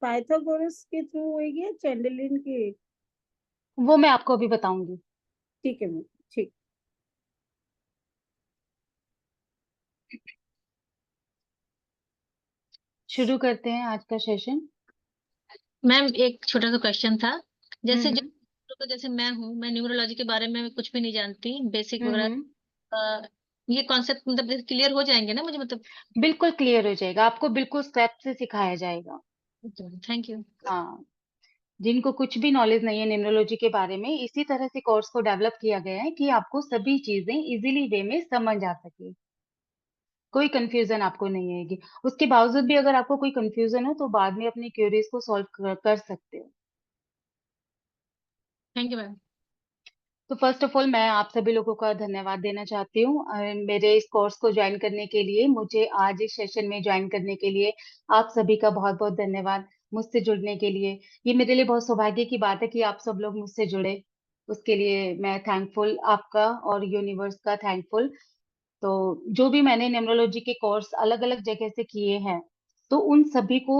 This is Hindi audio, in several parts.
पाइथागोरस के थ्रू होगी या चैंडलिन के? वो मैं आपको अभी बताऊंगी। ठीक है मैम। ठीक। शुरू करते हैं आज का सेशन। मैम एक छोटा सा क्वेश्चन था। जैसे हम्म तो जैसे मैं न्यूमरोलॉजी के बारे में कुछ भी नहीं जानती, बेसिक हम्म वगैरह। हम्म। ये कॉन्सेप्ट मतलब क्लियर हो जाएंगे ना मुझे, मतलब? बिल्कुल क्लियर हो जाएगा, आपको बिल्कुल स्टेप से सिखाया जाएगा। Thank you. हाँ, जिनको कुछ भी नॉलेज नहीं है न्यूमरोलॉजी के बारे में, इसी तरह से कोर्स को डेवलप किया गया है कि आपको सभी चीजें इजीली वे में समझ आ सके, कोई कंफ्यूजन आपको नहीं आएगी। उसके बावजूद भी अगर आपको कोई कंफ्यूजन हो तो बाद में अपनी क्वेरीज को सॉल्व कर सकते हो। Thank you ma'am. तो फर्स्ट ऑफ ऑल मैं आप सभी लोगों का धन्यवाद देना चाहती हूँ मेरे इस कोर्स को ज्वाइन करने के लिए, मुझे आज इस सेशन में ज्वाइन करने के लिए आप सभी का बहुत बहुत धन्यवाद। मुझसे जुड़ने के लिए ये मेरे लिए बहुत सौभाग्य की बात है कि आप सब लोग मुझसे जुड़े। उसके लिए मैं थैंकफुल, आपका और यूनिवर्स का थैंकफुल। तो जो भी मैंने न्यूमरोलॉजी के कोर्स अलग अलग जगह से किए हैं, तो उन सभी को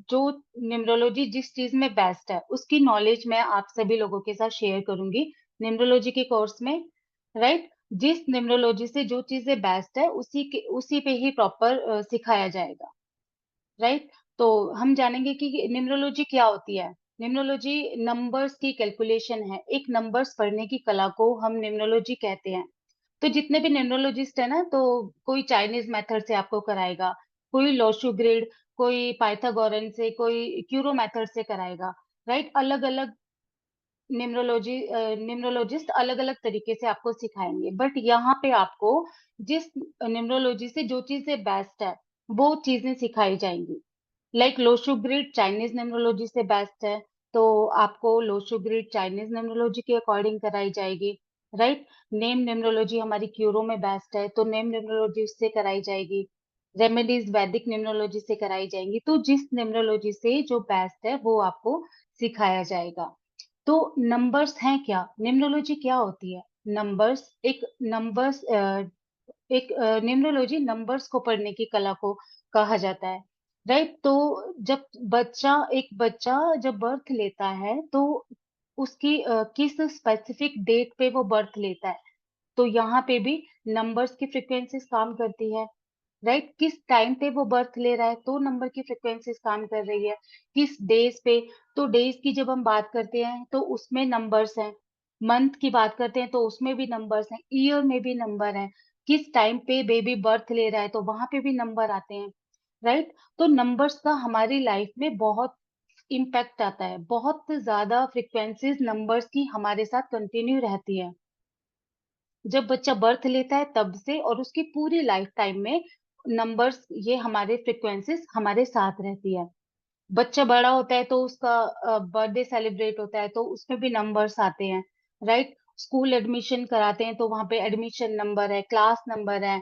जो न्यूमरोलॉजी जिस चीज में बेस्ट है उसकी नॉलेज मैं आप सभी लोगों के साथ शेयर करूंगी न्यूमरोलॉजी के कोर्स में। राइट, जिस न्यूमरोलॉजी से जो चीजें बेस्ट है उसी पे ही प्रॉपर सिखाया जाएगा। राइट, तो हम जानेंगे कि न्यूमरोलॉजी क्या होती है। न्यूमरोलॉजी नंबर्स की कैलकुलेशन है, एक नंबर्स पढ़ने की कला को हम न्यूमरोलॉजी कहते हैं। तो जितने भी न्यूमरोलॉजिस्ट है ना, तो कोई चाइनीज मेथड से आपको कराएगा, कोई लोशु ग्रिड, कोई पाइथागोरन से, कोई क्यूरो मेथड से कराएगा। राइट, अलग अलग न्यूमरोलॉजिस्ट अलग अलग तरीके से आपको सिखाएंगे, बट यहाँ पे आपको जिस न्यूमरोलॉजी से जो चीजें बेस्ट है वो चीजें सिखाई जाएंगी। Like Lo Shu grid Chinese numerology से बेस्ट है, तो आपको लोशु ग्रिड चाइनीज न्यूमरोलॉजी के अकॉर्डिंग कराई जाएगी। राइट, नेम न्यूमरोलॉजी हमारी क्यूरो में बेस्ट है, तो नेम न्यूमरोलॉजी उससे कराई जाएगी। रेमेडीज वैदिक न्यूमरोलॉजी से कराई जाएंगी। तो जिस न्यूमरोलॉजी से जो बेस्ट है वो आपको सिखाया जाएगा। तो नंबर्स हैं क्या, न्यूमरोलॉजी क्या होती है? नंबर्स एक न्यूमरोलॉजी नंबर्स को पढ़ने की कला को कहा जाता है। राइट, तो जब एक बच्चा जब बर्थ लेता है तो उसकी किस स्पेसिफिक डेट पे वो बर्थ लेता है, तो यहाँ पे भी नंबर्स की फ्रिक्वेंसीज काम करती है। राइट, किस टाइम पे वो बर्थ ले रहा है तो नंबर की फ्रिक्वेंसीज काम कर रही है, किस डेज पे। तो डेज की जब हम बात करते हैं तो उसमें नंबर्स हैं, मंथ की बात करते हैं तो उसमें भी नंबर्स हैं, ईयर में भी नंबर है, किस टाइम पे बेबी बर्थ ले रहा है तो वहां पे भी नंबर आते हैं। राइट, तो नंबर्स का हमारी लाइफ में बहुत इम्पैक्ट आता है, बहुत ज्यादा फ्रिक्वेंसीज नंबर्स की हमारे साथ कंटिन्यू रहती है। जब बच्चा बर्थ लेता है तब से और उसकी पूरी लाइफ टाइम में नंबर्स, ये हमारे फ्रिक्वेंसीज हमारे साथ रहती है। बच्चा बड़ा होता है तो उसका बर्थडे सेलिब्रेट होता है तो उसमें भी नंबर्स आते हैं। राइट, स्कूल एडमिशन कराते हैं तो वहां पे एडमिशन नंबर है, क्लास नंबर है।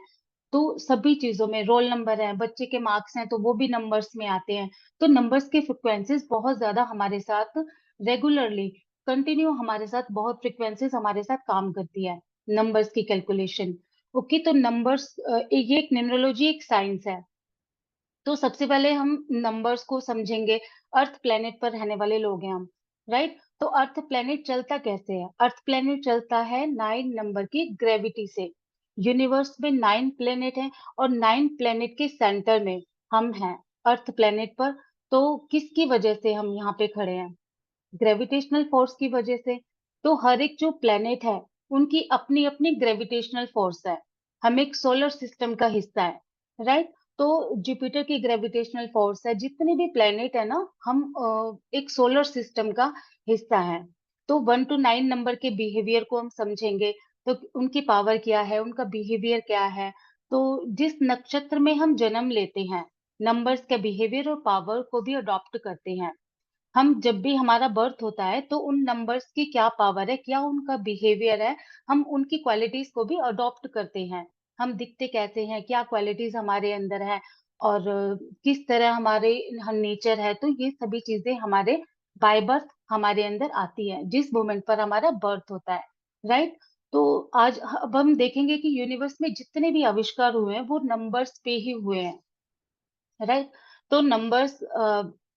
तो सभी चीजों में रोल नंबर है, बच्चे के मार्क्स हैं तो वो भी नंबर्स में आते हैं। तो नंबर्स के फ्रिक्वेंसीज बहुत ज्यादा हमारे साथ रेगुलरली कंटिन्यू हमारे साथ बहुत फ्रिक्वेंसीज हमारे साथ काम करती है, नंबर्स की कैलकुलेशन। ओके, तो नंबर्स ये एक न्यूमरोलॉजी एक साइंस है। तो सबसे पहले हम नंबर्स को समझेंगे। अर्थ प्लेनेट पर रहने वाले लोग हैं हम। राइट, तो अर्थ प्लेनेट चलता कैसे है? अर्थ प्लेनेट चलता है 9 नंबर की ग्रेविटी से। यूनिवर्स में 9 प्लेनेट हैं और 9 प्लेनेट के सेंटर में हम हैं, अर्थ प्लेनेट पर। तो किसकी वजह से हम यहाँ पे खड़े हैं? ग्रेविटेशनल फोर्स की वजह से। तो हर एक जो प्लेनेट है उनकी अपनी अपनी ग्रेविटेशनल फोर्स है। हम एक सोलर सिस्टम का हिस्सा है। राइट, तो जुपिटर की ग्रेविटेशनल फोर्स है, जितने भी प्लेनेट है ना, हम एक सोलर सिस्टम का हिस्सा है। तो 1 to 9 नंबर के बिहेवियर को हम समझेंगे, तो उनकी पावर क्या है, उनका बिहेवियर क्या है। तो जिस नक्षत्र में हम जन्म लेते हैं, नंबर्स के बिहेवियर और पावर को भी अडॉप्ट करते हैं। हम जब भी हमारा बर्थ होता है तो उन नंबर्स की क्या पावर है, क्या उनका बिहेवियर है, हम उनकी क्वालिटीज को भी अडॉप्ट करते हैं। हम दिखते कैसे हैं, क्या क्वालिटीज हमारे अंदर है, और किस तरह हमारे हम नेचर है, तो ये सभी चीजें हमारे बाय बर्थ हमारे अंदर आती है जिस मोमेंट पर हमारा बर्थ होता है। राइट, तो आज अब हम देखेंगे कि यूनिवर्स में जितने भी आविष्कार हुए हैं वो नंबर्स पे ही हुए हैं। राइट, तो नंबर्स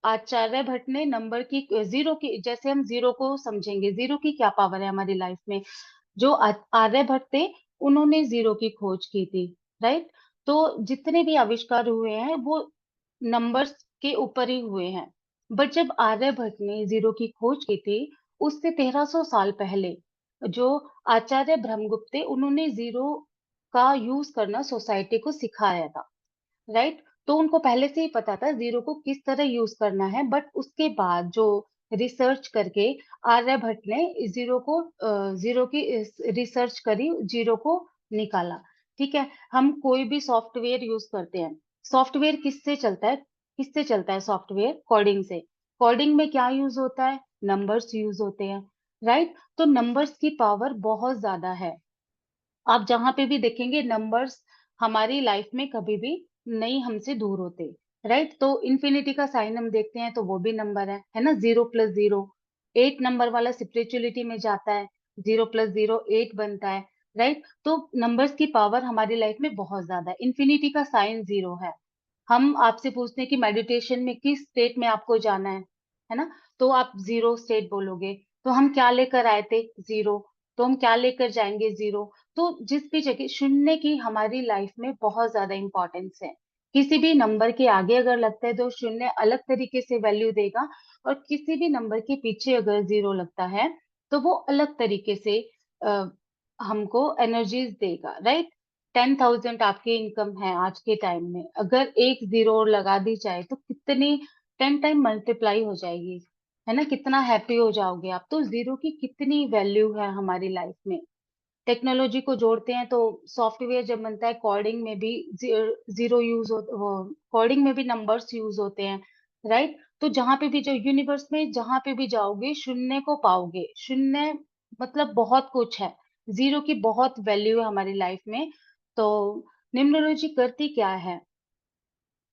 आचार्यभट्ट ने नंबर की जीरो की, जैसे हम जीरो को समझेंगे, जीरो की क्या पावर है हमारी लाइफ में, जो आर्यभट्ट थे उन्होंने जीरो की खोज की थी, राइट। तो जितने भी आविष्कार हुए हैं वो नंबर्स के ऊपर ही हुए हैं। बट जब आर्यभट्ट ने जीरो की खोज की थी, उससे 1300 साल पहले जो आचार्य ब्रह्मगुप्त थे उन्होंने जीरो का यूज करना सोसाइटी को सिखाया था, राइट। तो उनको पहले से ही पता था जीरो को किस तरह यूज करना है, बट उसके बाद जो रिसर्च करके आर्यभट्ट ने जीरो की रिसर्च करी, जीरो को निकाला। ठीक है, हम कोई भी सॉफ्टवेयर यूज करते हैं, सॉफ्टवेयर किससे चलता है सॉफ्टवेयर? कोडिंग से। कोडिंग में क्या यूज होता है? नंबर्स यूज होते हैं, राइट। तो नंबर्स की पावर बहुत ज्यादा है। आप जहां पे भी देखेंगे नंबर्स हमारी लाइफ में कभी भी नहीं हमसे दूर होते, राइट। तो इन्फिनिटी का साइन हम देखते हैं तो वो भी नंबर है ना, 0 + 0। 8 नंबर वाला स्पिरिचुअलिटी में जाता है, 0 + 0 8 बनता है, राइट। तो नंबर्स की पावर हमारी लाइफ में बहुत ज्यादा है। इन्फिनिटी का साइन 0 है। हम आपसे पूछते हैं कि मेडिटेशन में किस स्टेट में आपको जाना है ना, तो आप जीरो स्टेट बोलोगे। तो हम क्या लेकर आए थे? जीरो। तो हम क्या लेकर जाएंगे? जीरो। तो जिस भी जगह शून्य की हमारी लाइफ में बहुत ज्यादा इंपॉर्टेंस है। किसी भी नंबर के आगे अगर लगता है तो शून्य अलग तरीके से वैल्यू देगा, और किसी भी नंबर के पीछे अगर जीरो लगता है तो वो अलग तरीके से अ, हमको एनर्जीज देगा, राइट। 10,000 आपकी इनकम है आज के टाइम में, अगर एक जीरो और लगा दी जाए तो कितनी 10 टाइम मल्टीप्लाई हो जाएगी, है ना, कितना हैप्पी हो जाओगे आप। तो जीरो की कितनी वैल्यू है हमारी लाइफ में। टेक्नोलॉजी को जोड़ते हैं तो सॉफ्टवेयर जब बनता है, कोडिंग में भी जीरो यूज हो, कोडिंग में भी नंबर्स यूज होते हैं, राइट। तो जहां पे भी जो यूनिवर्स में जहां पे भी जाओगे शून्य को पाओगे। शून्य मतलब बहुत कुछ है, जीरो की बहुत वैल्यू है हमारी लाइफ में। तो न्यूमरोलॉजी करती क्या है?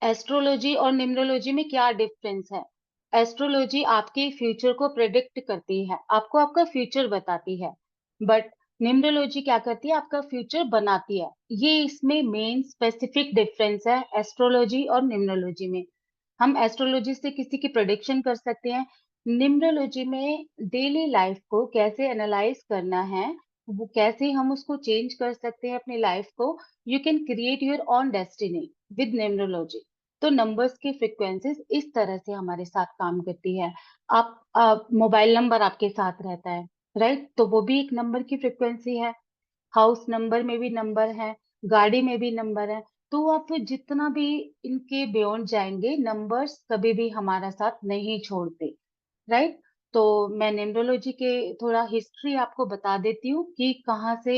एस्ट्रोलॉजी और न्यूमरोलॉजी में क्या डिफरेंस है? एस्ट्रोलॉजी आपके फ्यूचर को प्रेडिक्ट करती है, आपको आपका फ्यूचर बताती है। बट न्यूमरोलॉजी क्या करती है? आपका फ्यूचर बनाती है। ये इसमें मेन स्पेसिफिक डिफरेंस है एस्ट्रोलॉजी और न्यूमरोलॉजी में। हम एस्ट्रोलॉजी से किसी की प्रोडिक्शन कर सकते हैं, न्यूमरोलॉजी में डेली लाइफ को कैसे एनालाइज करना है, वो कैसे हम उसको चेंज कर सकते हैं अपनी लाइफ को। You can create your on destiny with numerology. तो नंबर्स की फ्रिक्वेंसीज इस तरह से हमारे साथ काम करती है। आप मोबाइल नंबर आपके साथ रहता है, राइट, तो वो भी एक नंबर की फ्रिक्वेंसी है। हाउस नंबर में भी नंबर है, गाड़ी में भी नंबर है। तो आप जितना भी इनके बियॉन्ड जाएंगे, नंबर्स कभी भी हमारा साथ नहीं छोड़ते, राइट। तो मैं न्यूमरोलॉजी के थोड़ा हिस्ट्री आपको बता देती हूँ कि कहाँ से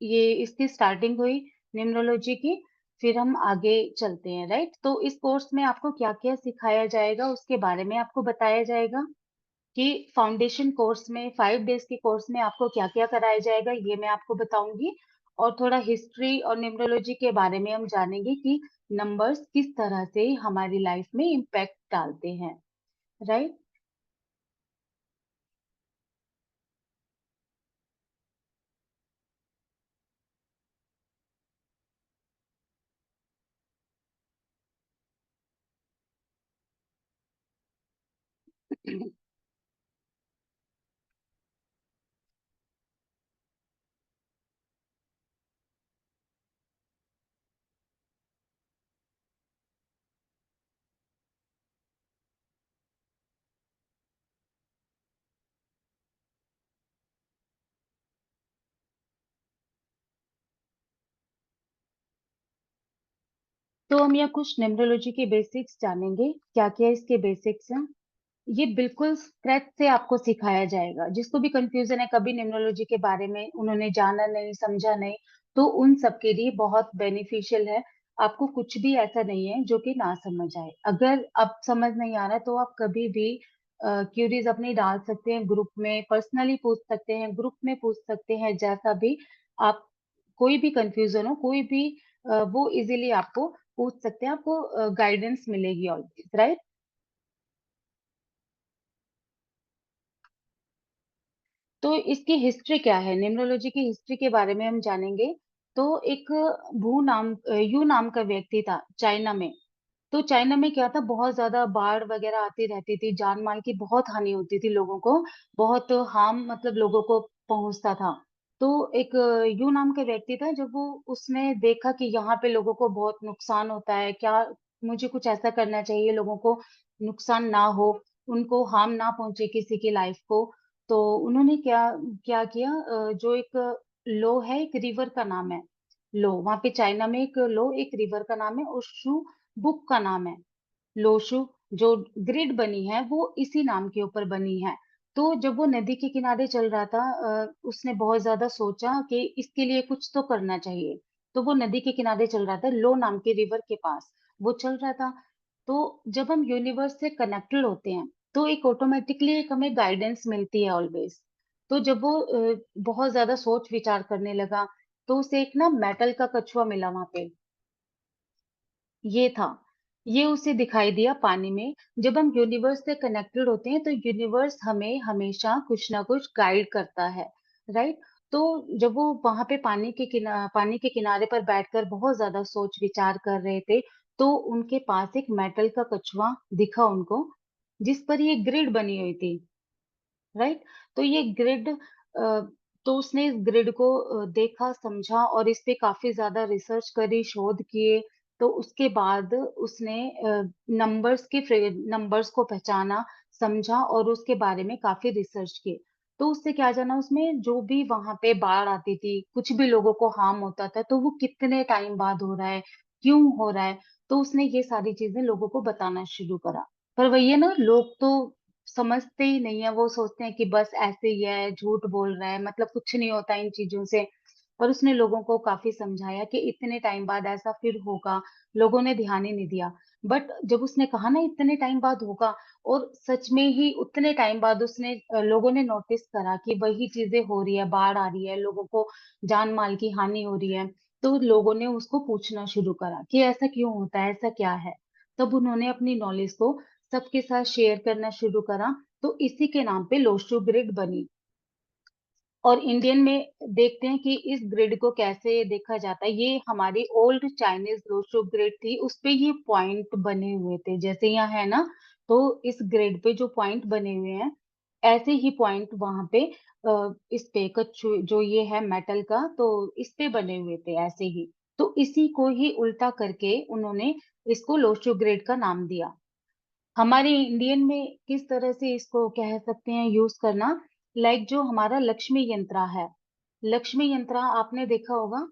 ये इसकी स्टार्टिंग हुई न्यूमरोलॉजी की, फिर हम आगे चलते हैं, राइट। तो इस कोर्स में आपको क्या क्या सिखाया जाएगा उसके बारे में आपको बताया जाएगा कि फाउंडेशन कोर्स में 5 डेज के कोर्स में आपको क्या क्या कराया जाएगा, ये मैं आपको बताऊंगी। और थोड़ा हिस्ट्री और न्यूमरोलॉजी के बारे में हम जानेंगे कि नंबर्स किस तरह से हमारी लाइफ में इम्पैक्ट डालते हैं, राइट। तो हम यहाँ कुछ न्यूमरोलॉजी के बेसिक्स जानेंगे, क्या क्या इसके बेसिक्स हैं। ये बिल्कुल स्क्रैच से आपको सिखाया जाएगा। जिसको भी कंफ्यूजन है कभी न्यूमरोलॉजी के बारे में, उन्होंने जाना नहीं समझा नहीं, तो उन सबके लिए बहुत बेनिफिशियल है। आपको कुछ भी ऐसा नहीं है जो कि ना समझ आए। अगर अब समझ नहीं आ रहा तो आप कभी भी क्यूरीज अपनी डाल सकते हैं, ग्रुप में पर्सनली पूछ सकते हैं, ग्रुप में पूछ सकते हैं, जैसा भी आप कोई भी कंफ्यूजन हो, कोई भी वो इजीली आपको पूछ सकते हैं, आपको गाइडेंस मिलेगी ऑलवेज, राइट। तो इसकी हिस्ट्री क्या है, न्यूमरोलॉजी की हिस्ट्री के बारे में हम जानेंगे। तो एक यू नाम का व्यक्ति था चाइना में, तो चाइना में क्या था, बहुत ज्यादा बाढ़ वगैरह आती रहती थी, जान माल की बहुत हानि होती थी, लोगों को बहुत हार्म मतलब लोगों को पहुंचता था। तो एक यू नाम का व्यक्ति था, जब वो उसने देखा कि यहाँ पे लोगों को बहुत नुकसान होता है, क्या मुझे कुछ ऐसा करना चाहिए लोगों को नुकसान ना हो, उनको हार्म ना पहुंचे किसी की लाइफ को। तो उन्होंने क्या क्या किया, जो एक लो है, एक रिवर का नाम है लो, वहां पे चाइना में एक लो एक रिवर का नाम है, ओशु बुक का नाम है, लोशु। जो ग्रिड बनी है वो इसी नाम के ऊपर बनी है। तो जब वो नदी के किनारे चल रहा था, उसने बहुत ज्यादा सोचा कि इसके लिए कुछ तो करना चाहिए। तो वो नदी के किनारे चल रहा था, लो नाम के रिवर के पास वो चल रहा था। तो जब हम यूनिवर्स से कनेक्टेड होते हैं, तो एक ऑटोमेटिकली एक हमें गाइडेंस मिलती है ऑलवेज। तो जब वो बहुत ज्यादा सोच विचार करने लगा, तो उसे एक ना मेटल का कछुआ मिला वहां पे, ये था, ये उसे दिखाई दिया पानी में। जब हम यूनिवर्स से कनेक्टेड होते हैं, तो यूनिवर्स हमें हमेशा कुछ ना कुछ गाइड करता है, राइट। तो जब वो वहां पे पानी के किनारे पर बैठकर बहुत ज्यादा सोच विचार कर रहे थे, तो उनके पास एक मेटल का कछुआ दिखा उनको, जिस पर ये ग्रिड बनी हुई थी, राइट। तो ये ग्रिड, तो उसने इस ग्रिड को देखा, समझा, और इस पे काफी ज्यादा रिसर्च करी, शोध किए। तो उसके बाद उसने नंबर्स को पहचाना, समझा, और उसके बारे में काफी रिसर्च किए। तो उससे क्या जाना, उसमें जो भी वहां पे बाढ़ आती थी, कुछ भी लोगों को हार्म होता था, तो वो कितने टाइम बाद हो रहा है, क्यों हो रहा है। तो उसने ये सारी चीजें लोगों को बताना शुरू करा। पर वही है ना, लोग तो समझते ही नहीं है, वो सोचते हैं कि बस ऐसे ही है, झूठ बोल रहा है, मतलब कुछ नहीं होता इन चीजों से। पर उसने लोगों को काफी समझाया कि इतने टाइम बाद ऐसा फिर होगा, लोगों ने ध्यान ही नहीं दिया। बट जब उसने कहा ना इतने टाइम बाद होगा, और सच में ही उतने टाइम बाद लोगों ने नोटिस करा कि वही चीजें हो रही है, बाढ़ आ रही है, लोगों को जान माल की हानि हो रही है। तो लोगों ने उसको पूछना शुरू करा कि ऐसा क्यों होता है, ऐसा क्या है। तब उन्होंने अपनी नॉलेज को सबके साथ शेयर करना शुरू करा। तो इसी के नाम पे लोशो ग्रिड बनी। और इंडियन में देखते हैं कि इस ग्रिड को कैसे देखा जाता है। ये हमारी ओल्ड चाइनीज लोशो ग्रिड थी, उस पे ये पॉइंट बने हुए थे, जैसे यहाँ है ना। तो इस ग्रिड पे जो पॉइंट बने हुए हैं, ऐसे ही पॉइंट वहां पे इस पे कच्छु जो ये है मेटल का, तो इस पे बने हुए थे ऐसे ही। तो इसी को ही उल्टा करके उन्होंने इसको लोशो ग्रिड का नाम दिया। हमारे इंडियन में किस तरह से इसको कह सकते हैं यूज करना, लाइक जो हमारा लक्ष्मी यंत्रा है, लक्ष्मी यंत्रा आपने देखा होगा।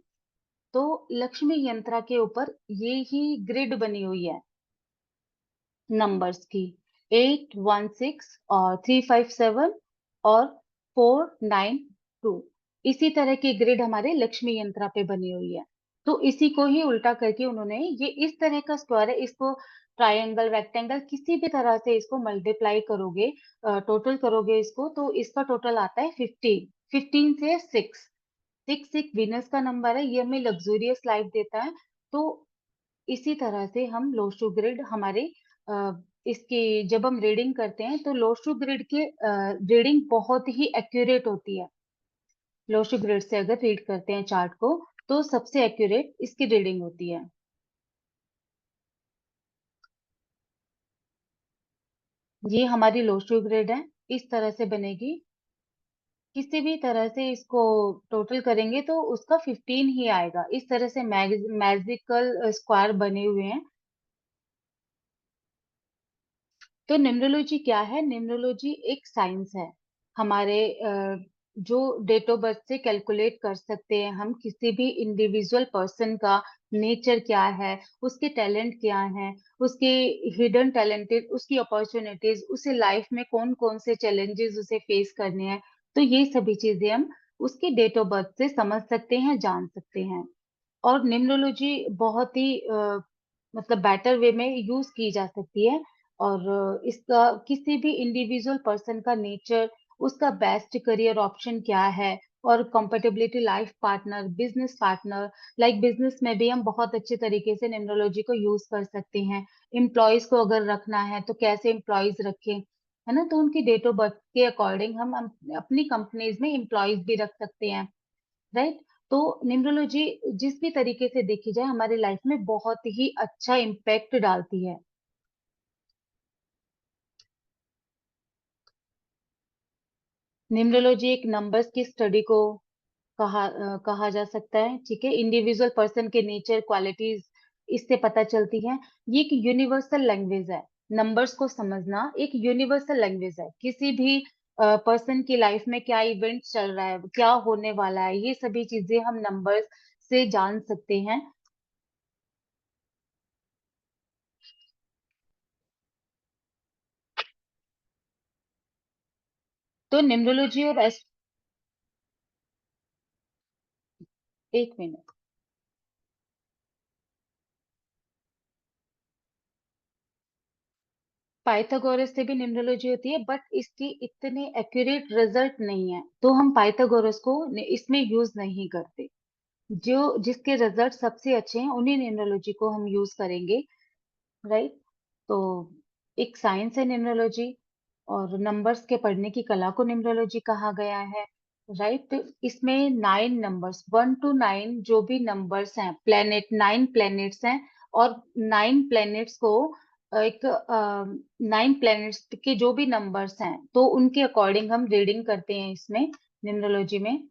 तो लक्ष्मी यंत्रा के ऊपर ये ही ग्रिड बनी हुई है नंबर्स की, 816 और 357 और 492। इसी तरह की ग्रिड हमारे लक्ष्मी यंत्रा पे बनी हुई है। तो इसी को ही उल्टा करके उन्होंने ये इस तरह का स्क्वायर है, इसको ट्रायंगल, रेक्टेंगल, किसी भी तरह से इसको मल्टीप्लाई करोगे, टोटल करोगे इसको, तो इसका टोटल आता है 15। 15 से 6, 6 एक वीनस का नंबर है, ये हमें लग्जूरियस लाइफ देता है। तो इसी तरह से हम लोशो ग्रिड हमारे इसकी जब हम रीडिंग करते हैं, तो लोशो ग्रिड की रीडिंग बहुत ही एक्यूरेट होती है। लोशो ग्रिड से अगर रीड करते हैं चार्ट को, तो सबसे एक्यूरेट इसकी रीडिंग होती है। ये हमारी लोशो ग्रिड है, इस तरह से बनेगी। किसी भी तरह से इसको टोटल करेंगे तो उसका 15 ही आएगा। इस तरह से मैजिकल स्क्वायर बने हुए हैं। तो न्यूमरोलॉजी क्या है? न्यूमरोलॉजी एक साइंस है। हमारे जो डेट ऑफ बर्थ से कैलकुलेट कर सकते हैं हम किसी भी इंडिविजुअल पर्सन का नेचर क्या है, उसके टैलेंट क्या है, उसके हिडन टैलेंटेड, उसकी अपॉर्चुनिटीज, उसे लाइफ में कौन कौन से चैलेंजेस उसे फेस करने हैं। तो ये सभी चीजें हम उसके डेट ऑफ बर्थ से समझ सकते हैं, जान सकते हैं। और न्यूमरोलॉजी बहुत ही मतलब बेटर वे में यूज की जा सकती है। और इसका किसी भी इंडिविजुअल पर्सन का नेचर, उसका बेस्ट करियर ऑप्शन क्या है, और compatibility, life partner, business partner, like business में भी हम बहुत अच्छे तरीके से न्यूमरोलॉजी को यूज कर सकते हैं। एम्प्लॉयज को अगर रखना है तो कैसे एम्प्लॉयज रखें, है ना। तो उनकी डेट ऑफ बर्थ के अकॉर्डिंग हम अपनी कंपनीज में एम्प्लॉयज भी रख सकते हैं, राइट। तो न्यूमरोलॉजी जिस भी तरीके से देखी जाए हमारी लाइफ में बहुत ही अच्छा इम्पैक्ट डालती है। न्यूमरोलॉजी एक नंबर्स की स्टडी को कहा जा सकता है, ठीक है। इंडिविजुअल पर्सन के नेचर क्वालिटीज इससे पता चलती है। ये एक यूनिवर्सल लैंग्वेज है। नंबर्स को समझना एक यूनिवर्सल लैंग्वेज है। किसी भी पर्सन की लाइफ में क्या इवेंट चल रहा है, क्या होने वाला है, ये सभी चीजें हम नंबर्स से जान सकते हैं। तो न्यूमरोलॉजी और एक मिनट। पाइथागोरस से भी न्यूमरोलॉजी होती है, बट इसकी इतने एक्यूरेट रिजल्ट नहीं है, तो हम पाइथागोरस को इसमें यूज नहीं करते। जो जिसके रिजल्ट सबसे अच्छे हैं उन्हीं न्यूमरोलॉजी को हम यूज करेंगे, राइट। तो एक साइंस है न्यूमरोलॉजी, और नंबर्स के पढ़ने की कला को न्यूमरोलॉजी कहा गया है, राइट। तो इसमें 9 नंबर्स 1 to 9 जो भी नंबर्स हैं, प्लेनेट 9 प्लेनेट्स हैं, और 9 प्लेनेट्स को एक 9 प्लेनेट्स के जो भी नंबर्स हैं तो उनके अकॉर्डिंग हम रीडिंग करते हैं इसमें न्यूमरोलॉजी में।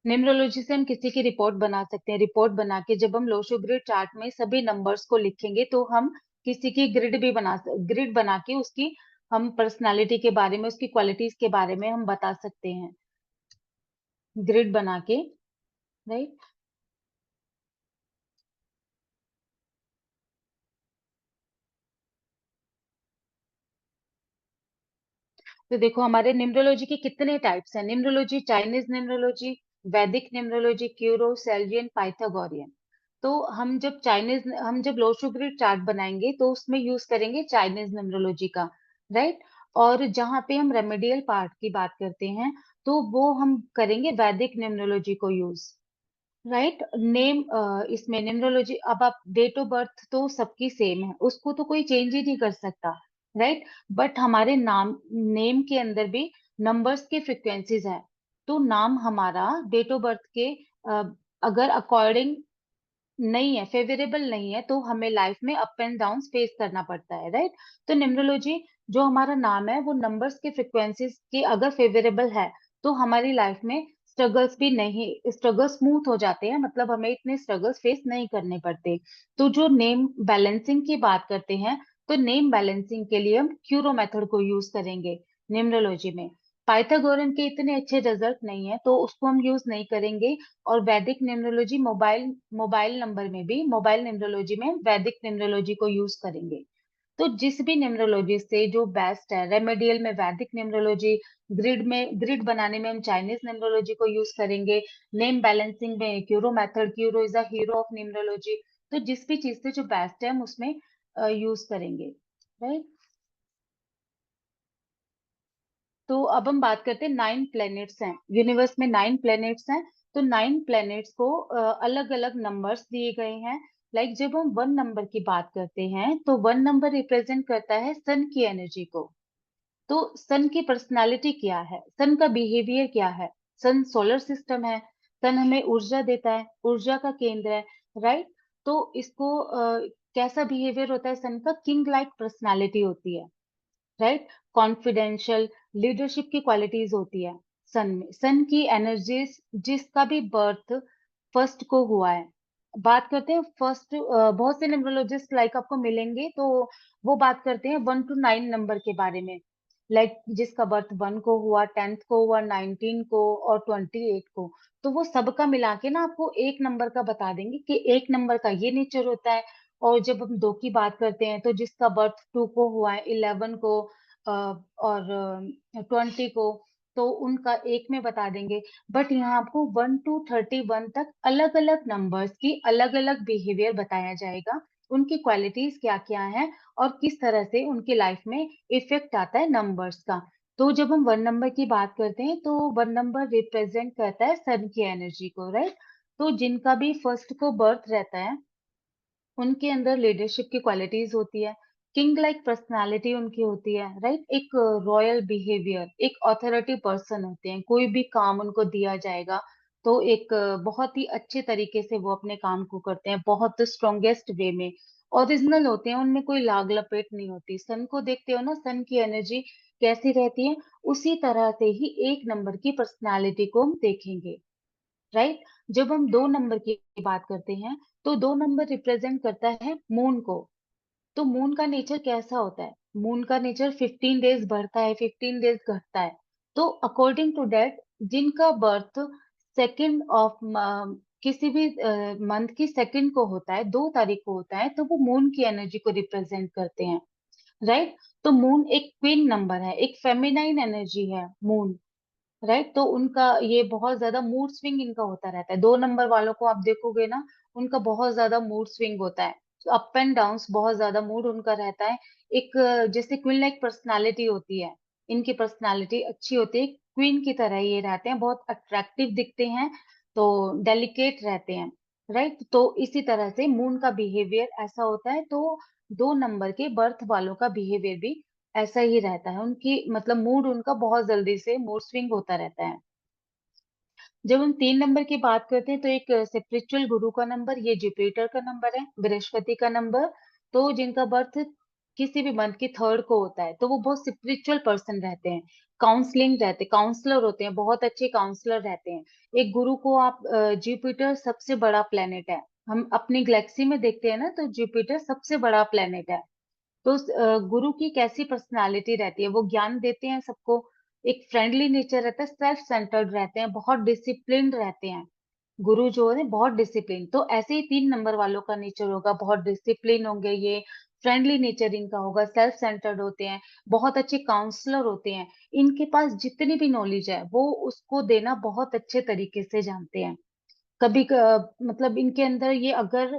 न्यूमरोलॉजी से हम किसी की रिपोर्ट बना सकते हैं। रिपोर्ट बना के जब हम लोशो ग्रिड चार्ट में सभी नंबर्स को लिखेंगे तो हम किसी की ग्रिड बना के उसकी हम पर्सनालिटी के बारे में, उसकी क्वालिटीज के बारे में हम बता सकते हैं, ग्रिड बना के, राइट। तो देखो हमारे न्यूमरोलॉजी के कितने टाइप्स हैं। न्यूमरोलॉजी, चाइनीज न्यूमरोलॉजी, वैदिक न्यूमरोलॉजी, क्यूरो, सेल्जियन, पाइथागोरियन। तो हम जब लोशो ग्रिड चार्ट बनाएंगे तो उसमें यूज करेंगे चाइनीज न्यूमरोलॉजी का, राइट। और जहाँ पे हम रेमेडियल पार्ट की बात करते हैं तो वो हम करेंगे वैदिक न्यूमरोलॉजी को यूज, राइट। इसमें न्यूमरोलॉजी, अब आप डेट ऑफ बर्थ तो सबकी सेम है, उसको तो कोई चेंज ही नहीं कर सकता, राइट। बट हमारे नेम के अंदर भी नंबर्स की फ्रिक्वेंसीज है। तो नाम हमारा डेट ऑफ बर्थ के अ, अगर अकॉर्डिंग नहीं है, फेवरेबल नहीं है, तो हमें लाइफ में अप एंड डाउन फेस करना पड़ता है, राइट। तो न्यूमरोलॉजी, जो हमारा नाम है वो नंबर्स की फ्रिक्वेंसीज की अगर फेवरेबल है तो हमारी लाइफ में स्ट्रगल स्मूथ हो जाते हैं, मतलब हमें इतने स्ट्रगल्स फेस नहीं करने पड़ते। तो जो नेम बैलेंसिंग की बात करते हैं, तो नेम बैलेंसिंग के लिए हम क्यूरो मेथड को यूज करेंगे न्यूमरोलॉजी में। पाइथागोरन के इतने अच्छे रिजल्ट नहीं है तो उसको हम यूज नहीं करेंगे। और वैदिक न्यूमरोलॉजी, मोबाइल न्यूमरोलॉजी में वैदिक न्यूमरोलॉजी को यूज करेंगे। तो जिस भी न्यूमरोलॉजी से जो बेस्ट है, रेमेडियल में वैदिक न्यूमरोलॉजी, ग्रिड बनाने में हम चाइनीज न्यूमरोलॉजी को यूज करेंगे, नेम बैलेंसिंग में Cheiro method, Cheiro is a hero of numerology. तो जिस भी चीज से जो बेस्ट है हम उसमें यूज करेंगे, राइट। तो अब हम बात करते हैं 9 प्लैनेट्स हैं यूनिवर्स में, 9 प्लैनेट्स हैं। तो 9 प्लैनेट्स को अलग अलग नंबर्स दिए गए हैं। लाइक जब हम 1 नंबर की बात करते हैं तो 1 नंबर रिप्रेजेंट करता है सन की एनर्जी को। तो सन की पर्सनालिटी क्या है, सन का बिहेवियर क्या है। सन सोलर सिस्टम है, सन हमें ऊर्जा देता है, ऊर्जा का केंद्र है, राइट। तो इसको कैसा बिहेवियर होता है सन का, किंग लाइक पर्सनालिटी होती है, राइट। कॉन्फिडेंशियल, लीडरशिप की क्वालिटीज होती है सन में। सन की एनर्जीज, जिसका भी बर्थ फर्स्ट को हुआ है, बात करते हैं फर्स्ट, बहुत से न्यूमरोलॉजिस्ट लाइक आपको मिलेंगे तो वो बात करते हैं 1 to 9 नंबर के बारे में। लाइक जिसका बर्थ 1 को हुआ, 10th को हुआ, 19 को और 28 को, तो वो सबका मिला के ना आपको एक नंबर का बता देंगे कि एक नंबर का ये नेचर होता है। और जब हम 2 की बात करते हैं तो जिसका बर्थ 2 को हुआ है, 11 को और 20 को, तो उनका एक में बता देंगे। बट यहाँ आपको 1 to 31 तक अलग अलग नंबर्स की अलग अलग बिहेवियर बताया जाएगा, उनकी क्वालिटीज क्या क्या है और किस तरह से उनकी लाइफ में इफेक्ट आता है नंबर्स का। तो जब हम 1 नंबर की बात करते हैं तो 1 नंबर रिप्रेजेंट करता है सन की एनर्जी को, राइट। तो जिनका भी फर्स्ट को बर्थ रहता है उनके अंदर लीडरशिप की क्वालिटीज होती है, किंग लाइक पर्सनालिटी उनकी होती है, राइट। एक रॉयल बिहेवियर, एक ऑथोरिटी पर्सन होते हैं, कोई भी काम उनको दिया जाएगा तो एक बहुत ही अच्छे तरीके से वो अपने काम को करते हैं, बहुत स्ट्रॉन्गेस्ट वे में ओरिजिनल होते हैं, उनमें कोई लाग लपेट नहीं होती। सन को देखते हो ना, सन की एनर्जी कैसी रहती है, उसी तरह से ही एक नंबर की पर्सनालिटी को हम देखेंगे, राइट। जब हम 2 नंबर की बात करते हैं तो 2 नंबर रिप्रेजेंट करता है मून को। तो मून का नेचर कैसा होता है, मून का नेचर 15 डेज बढ़ता है, 15 डेज घटता है। तो अकॉर्डिंग टू डेट, जिनका बर्थ 2 किसी भी मंथ की सेकंड को होता है, 2 तारीख को होता है, तो वो मून की एनर्जी को रिप्रेजेंट करते हैं, राइट। तो मून एक क्वीन नंबर है, एक फेमिनाइन एनर्जी है मून, राइट। तो उनका ये बहुत ज्यादा मूड स्विंग इनका होता रहता है। 2 नंबर वालों को आप देखोगे ना, उनका बहुत ज्यादा मूड स्विंग होता है, अप एंड डाउन, बहुत ज्यादा मूड उनका रहता है। एक जैसे क्वीन लाइक पर्सनालिटी होती है, इनकी पर्सनालिटी अच्छी होती है, क्वीन की तरह ये रहते हैं, बहुत अट्रैक्टिव दिखते हैं, तो डेलिकेट रहते हैं, राइट। तो इसी तरह से मून का बिहेवियर ऐसा होता है, तो 2 नंबर के बर्थ वालों का बिहेवियर भी ऐसा ही रहता है। उनकी मतलब मूड उनका बहुत जल्दी से मूड स्विंग होता रहता है। जब हम 3 नंबर की बात करते हैं तो एक स्पिरिचुअल गुरु का नंबर, ये जुपिटर का नंबर है, बृहस्पति का नंबर। तो जिनका बर्थ किसी भी मंथ की थर्ड को होता है तो वो बहुत स्पिरिचुअल पर्सन रहते हैं, काउंसलिंग रहते, काउंसलर होते हैं, बहुत अच्छे काउंसलर रहते हैं। एक गुरु को आप जुपिटर सबसे बड़ा प्लेनेट है, हम अपनी गैलेक्सी में देखते हैं ना, तो जुपिटर सबसे बड़ा प्लेनेट है। तो गुरु की कैसी पर्सनालिटी रहती है, वो ज्ञान देते हैं सबको, एक फ्रेंडली नेचर रहता है, सेल्फ सेंटर्ड रहते हैं, बहुत डिसिप्लिन्ड रहते हैं। गुरु जो है बहुत डिसिप्लिन, तो ऐसे ही 3 नंबर वालों का नेचर होगा, बहुत डिसिप्लिन होंगे ये, फ्रेंडली नेचर इनका होगा, सेल्फ सेंटर्ड होते हैं, बहुत अच्छे काउंसलर होते हैं। इनके पास जितनी भी नॉलेज है वो उसको देना बहुत अच्छे तरीके से जानते हैं। मतलब इनके अंदर ये अगर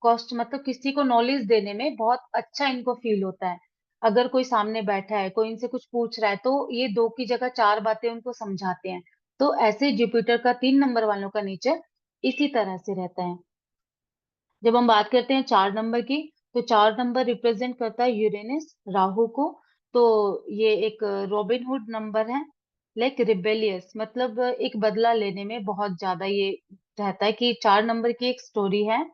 कॉस्ट मतलब किसी को नॉलेज देने में बहुत अच्छा इनको फील होता है। अगर कोई सामने बैठा है, कोई इनसे कुछ पूछ रहा है, तो ये 2 की जगह 4 बातें उनको समझाते हैं। तो ऐसे जुपिटर का 3 नंबर वालों का नेचर इसी तरह से रहता है। जब हम बात करते हैं 4 नंबर की, तो 4 नंबर रिप्रेजेंट करता है यूरेनस, राहु को। तो ये एक रॉबिन हुड नंबर है, लाइक रिबेलियस, मतलब एक बदला लेने में बहुत ज्यादा ये रहता है। कि 4 नंबर की एक स्टोरी है।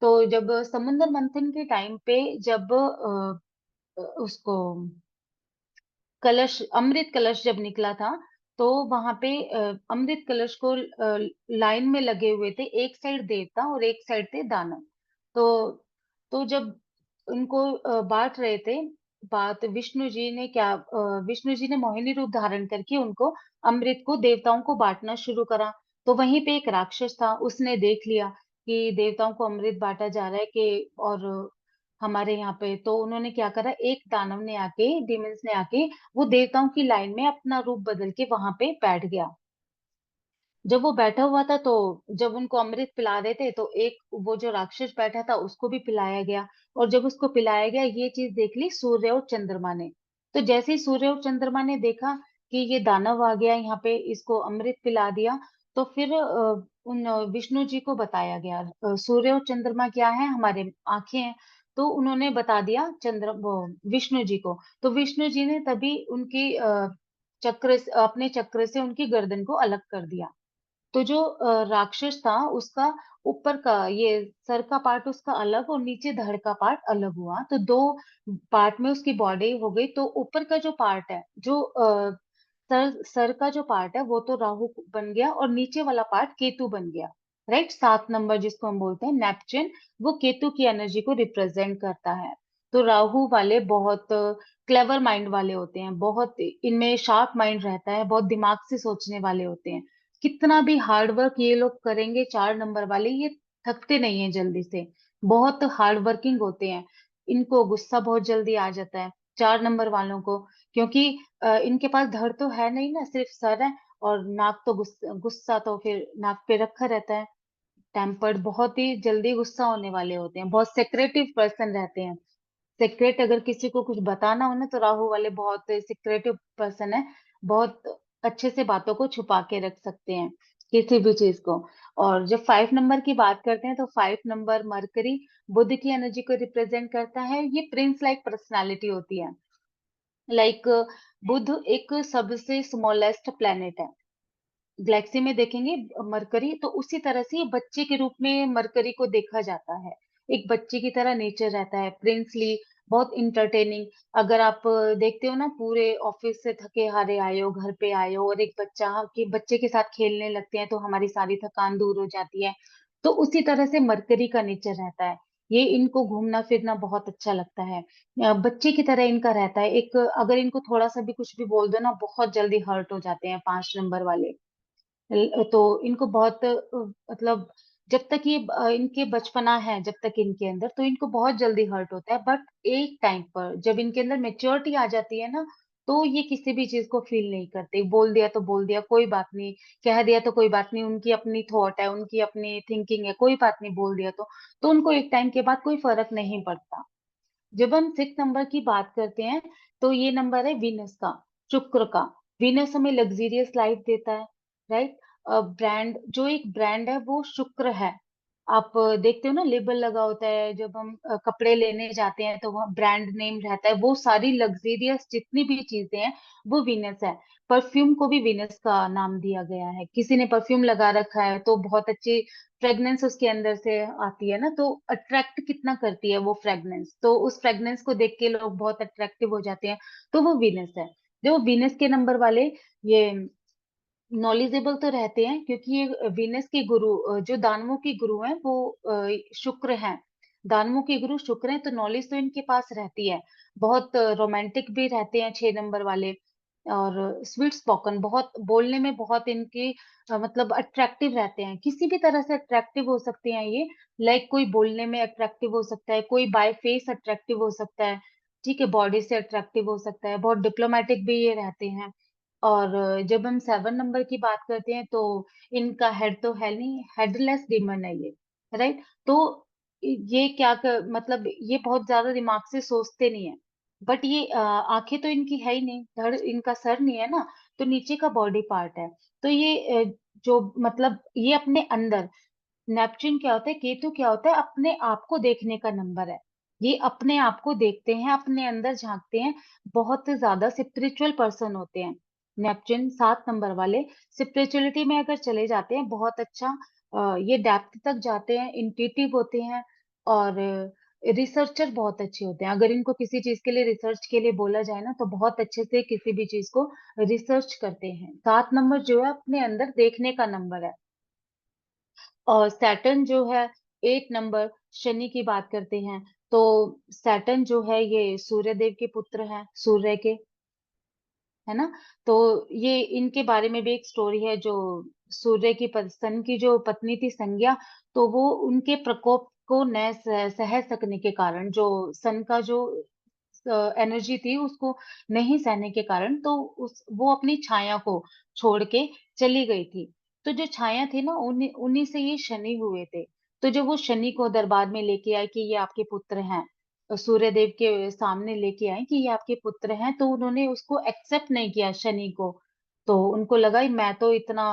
तो जब समुद्र मंथन के टाइम पे, जब उसको कलश, अमृत कलश जब निकला था, तो वहां पे अमृत कलश को लाइन में लगे हुए थे, एक साइड देवता और एक साइड थे दानव। तो जब उनको बांट रहे थे, विष्णु जी ने विष्णु जी ने मोहिनी रूप धारण करके उनको, अमृत को देवताओं को बांटना शुरू करा। तो वहीं पे एक राक्षस था, उसने देख लिया कि देवताओं को अमृत बांटा जा रहा है, कि और हमारे यहाँ पे, तो उन्होंने क्या करा, एक दानव ने आके, डीमंस ने आके, वो देवताओं की लाइन में अपना रूप बदल के वहां पे बैठ गया। जब वो बैठा हुआ था, तो जब उनको अमृत पिला रहे थे, तो एक वो जो राक्षस बैठा था उसको भी पिलाया गया। और जब उसको पिलाया गया, ये चीज देख ली सूर्य और चंद्रमा ने। तो जैसे ही सूर्य और चंद्रमा ने देखा कि ये दानव आ गया यहाँ पे, इसको अमृत पिला दिया, तो फिर उन विष्णु जी को बताया गया। सूर्य और चंद्रमा क्या है, हमारे आंखें हैं। तो उन्होंने बता दिया वो विष्णु जी को। तो विष्णु जी ने तभी उनकी अपने चक्र से उनकी गर्दन को अलग कर दिया। तो जो राक्षस था, उसका ऊपर का ये सर का पार्ट उसका अलग, और नीचे धड़ का पार्ट अलग हुआ, तो 2 पार्ट में उसकी बॉडी हो गई। तो ऊपर का जो पार्ट है, जो सर का जो पार्ट है, वो तो राहु बन गया, और नीचे वाला पार्ट केतु बन गया, राइट। 7 नंबर जिसको हम बोलते हैं नेपच्यून, वो केतु की एनर्जी को रिप्रेजेंट करता है। तो राहु वाले बहुत क्लेवर माइंड वाले होते हैं, बहुत इनमें शार्प माइंड रहता है, बहुत दिमाग से सोचने वाले होते हैं। कितना भी हार्ड वर्क ये लोग करेंगे, 4 नंबर वाले, ये थकते नहीं है जल्दी से, बहुत हार्ड वर्किंग होते हैं। इनको गुस्सा बहुत जल्दी आ जाता है 4 नंबर वालों को, क्योंकि इनके पास धड़ तो है नहीं ना, सिर्फ सर है, और नाक तो गुस्सा गुस्सा तो फिर नाक पे रखा रहता है। टेम्पर्ड, बहुत ही जल्दी गुस्सा होने वाले होते हैं, बहुत सेक्रेटिव पर्सन रहते हैं। सीक्रेट अगर किसी को कुछ बताना हो ना, तो राहु वाले बहुत सीक्रेटिव पर्सन है, बहुत अच्छे से बातों को छुपा के रख सकते हैं। किसी भी चीज को। और जब 5 नंबर की बात करते हैं तो 5 नंबर मरकरी बुध की एनर्जी को रिप्रेजेंट करता है। ये प्रिंस लाइक पर्सनालिटी होती है। लाइक बुध एक सबसे स्मॉलेस्ट प्लेनेट है गैलेक्सी में, देखेंगे मरकरी, तो उसी तरह से ये बच्चे के रूप में मरकरी को देखा जाता है। एक बच्चे की तरह नेचर रहता है, प्रिंसली, बहुत इंटरटेनिंग। अगर आप देखते हो ना, पूरे ऑफिस से थके हारे आए हो, घर पे आए हो और एक बच्चे के साथ खेलने लगते हैं तो हमारी सारी थकान दूर हो जाती है। तो उसी तरह से मरकरी का नेचर रहता है। ये इनको घूमना फिरना बहुत अच्छा लगता है। बच्चे की तरह इनका रहता है। एक अगर इनको थोड़ा सा भी कुछ भी बोल दो ना, बहुत जल्दी हर्ट हो जाते हैं 5 नंबर वाले। तो इनको बहुत मतलब जब तक ये इनके बचपना है, जब तक इनके अंदर, तो इनको बहुत जल्दी हर्ट होता है। बट एक टाइम पर जब इनके अंदर मेच्योरिटी आ जाती है ना, तो ये किसी भी चीज को फील नहीं करते। बोल दिया तो बोल दिया, कोई बात नहीं। कह दिया तो कोई बात नहीं, उनकी अपनी थॉट है, उनकी अपनी थिंकिंग है, कोई बात नहीं, बोल दिया तो उनको एक टाइम के बाद कोई फर्क नहीं पड़ता। जब हम 6 नंबर की बात करते हैं तो ये नंबर है वीनस का, शुक्र का। वीनस हमें लग्जीरियस लाइफ देता है, राइट। ब्रांड, जो एक ब्रांड है वो शुक्र है। आप देखते हो ना, लेबल लगा होता है जब हम कपड़े लेने जाते हैं तो वहाँ ब्रांड नेम रहता है। वो सारी लग्जीरियस जितनी भी चीजें हैं वो वीनस है। परफ्यूम को भी वीनस का नाम दिया गया है। किसी ने परफ्यूम लगा रखा है तो बहुत अच्छी फ्रेग्रेंस उसके अंदर से आती है ना, तो अट्रैक्ट कितना करती है वो फ्रेग्रेंस, तो उस फ्रेग्रेंस को देख के लोग बहुत अट्रैक्टिव हो जाते हैं। तो वो वीनस है। जो वीनस के नंबर वाले, ये नॉलेजेबल तो रहते हैं, क्योंकि ये वीनस के गुरु, जो दानवों के गुरु हैं वो शुक्र हैं। दानवों के गुरु शुक्र हैं, तो नॉलेज तो इनके पास रहती है। बहुत रोमांटिक भी रहते हैं 6 नंबर वाले। और स्वीट स्पोकन, बहुत बोलने में बहुत इनके मतलब अट्रैक्टिव रहते हैं। किसी भी तरह से अट्रैक्टिव हो सकते हैं ये। लाइक कोई बोलने में अट्रैक्टिव हो सकता है, कोई बाय फेस अट्रैक्टिव हो सकता है, ठीक है, बॉडी से अट्रैक्टिव हो सकता है। बहुत डिप्लोमेटिक भी ये रहते हैं। और जब हम 7 नंबर की बात करते हैं तो इनका हेड तो है नहीं, हेडलेस डिमन है ये, राइट। तो ये मतलब ये बहुत ज्यादा दिमाग से सोचते नहीं है। बट ये आंखें तो इनकी है ही नहीं, धड़ इनका सर नहीं है ना, तो नीचे का बॉडी पार्ट है। तो ये जो मतलब ये अपने अंदर, नेपच्यून क्या होता है, केतु क्या होता है, अपने आप को देखने का नंबर है। ये अपने आप को देखते हैं, अपने अंदर झांकते हैं। बहुत ज्यादा स्पिरिचुअल पर्सन होते हैं नेपच्यून 7 नंबर वाले। स्पिरिचुअलिटी में अगर चले जाते हैं बहुत अच्छा, ये डेप्थ तक जाते हैं, इंट्यूटिव होते हैं। और रिसर्चर बहुत अच्छे होते हैं। अगर इनको किसी चीज के लिए रिसर्च के लिए बोला जाए ना, तो बहुत अच्छे से किसी भी चीज को रिसर्च करते हैं। 7 नंबर जो है अपने अंदर देखने का नंबर है। और सैटर्न जो है 8 नंबर, शनि की बात करते हैं तो सैटर्न जो है ये सूर्य देव के पुत्र हैं, सूर्य के, है ना। तो ये इनके बारे में भी एक स्टोरी है। जो सूर्य की सन की जो पत्नी थी संज्ञा, तो वो उनके प्रकोप को न सह सकने के कारण, जो सन का जो एनर्जी थी उसको नहीं सहने के कारण, तो उस वो अपनी छाया को छोड़ के चली गई थी। तो जो छाया थी ना, उन्हीं उन्हीं से ये शनि हुए थे। तो जब वो शनि को दरबार में लेके आए कि ये आपके पुत्र हैं, सूर्य देव के सामने लेके आए कि ये आपके पुत्र हैं, तो उन्होंने उसको एक्सेप्ट नहीं किया, शनि को। तो उनको लगा मैं तो इतना